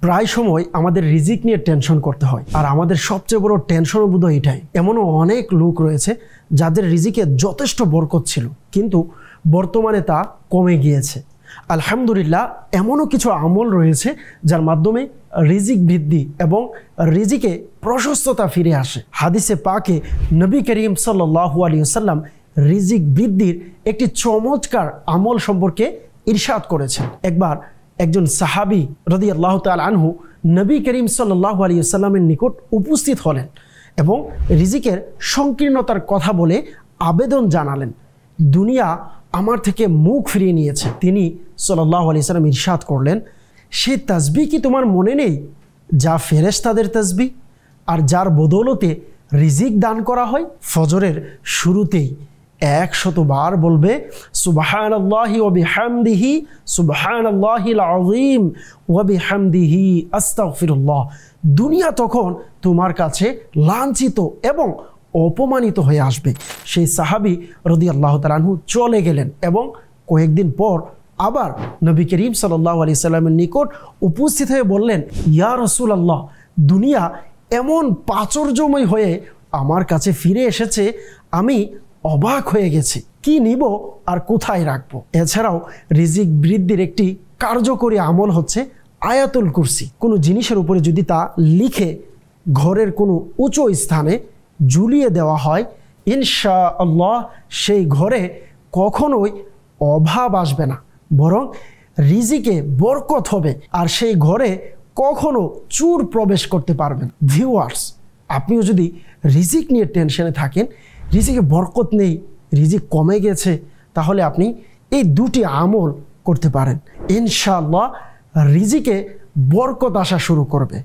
প্রায় সময় আমাদের রিজিক নিয়ে টেনশন করতে হয়, আর আমাদের সবচেয়ে বড় টেনশনও বোধহয় এটাই। এমনও অনেক লোক রয়েছে যাদের রিজিকে যথেষ্ট বরকত ছিল, কিন্তু বর্তমানে তা কমে গিয়েছে। আলহামদুলিল্লাহ, এমনও কিছু আমল রয়েছে যার মাধ্যমে রিজিক বৃদ্ধি এবং রিজিকে প্রশস্ততা ফিরে আসে। হাদিসে পাকে নবী করিম সাল্লাল্লাহু আলাইহি ওয়াসাল্লাম রিজিক বৃদ্ধির একটি চমৎকার আমল সম্পর্কে ইরশাদ করেছেন। একবার একজন সাহাবী রাদিয়াল্লাহু তাআলা আনহু নবী করিম সাল্লাল্লাহু আলাইহি ওয়াসাল্লামের নিকট উপস্থিত হলেন এবং রিজিকের সংকীর্ণতার কথা বলে আবেদন জানালেন। দুনিয়া আমার থেকে মুখ ফিরিয়ে নিয়েছে। তিনি সাল্লাল্লাহু আলাইহি ওয়াসাল্লাম ইরশাদ করলেন, সেই তাসবিহ কি তোমার মনে নেই যা ফেরেশতাদের তাসবিহ, আর যার বদৌলতে রিজিক দান করা হয়? ফজরের শুরুতেই 100 বার বলবে সুবহানাল্লাহি ওয়া বিহামদিহি সুবহানাল্লাহিল আযীম ওয়া বিহামদিহি আস্তাগফিরুল্লাহ। দুনিয়া তখন তোমার কাছে লাঞ্ছিত এবং অপমানিত হয়ে আসবে। সেই সাহাবী রাদিয়াল্লাহু তাআলা আনহু চলে গেলেন এবং কয়েকদিন পর আবার নবী করিম সাল্লাল্লাহু আলাইহি সাল্লামের নিকট উপস্থিত হয়ে বললেন, ইয়া রাসূলুল্লাহ, দুনিয়া এমন প্রাচুর্যময় হয়ে আমার কাছে ফিরে এসেছে, আমি অবাক হয়ে গেছি। কি নিব আর কোথায় রাখবো? এছাড়াও রিজিক বৃদ্ধির একটি কার্যকরী আমল হচ্ছে আয়াতুল কুরসি। কোনো জিনিসের উপরে যদি তা লিখে ঘরের কোনো উঁচু স্থানে ঝুলিয়ে দেওয়া হয়, ইনশাআল্লাহ সেই ঘরে কখনোই অভাব আসবে না, বরং রিজিকে বরকত হবে, আর সেই ঘরে কখনো চোর প্রবেশ করতে পারবে না। ভিউয়ার্স, আপনিও যদি রিজিক নিয়ে টেনশনে থাকেন, রিজিকে বরকত নেই, রিজিক কমে গেছে, তাহলে আপনি এই দুটি আমল করতে পারেন। ইনশাআল্লাহ রিজিকে বরকত আসা শুরু করবে।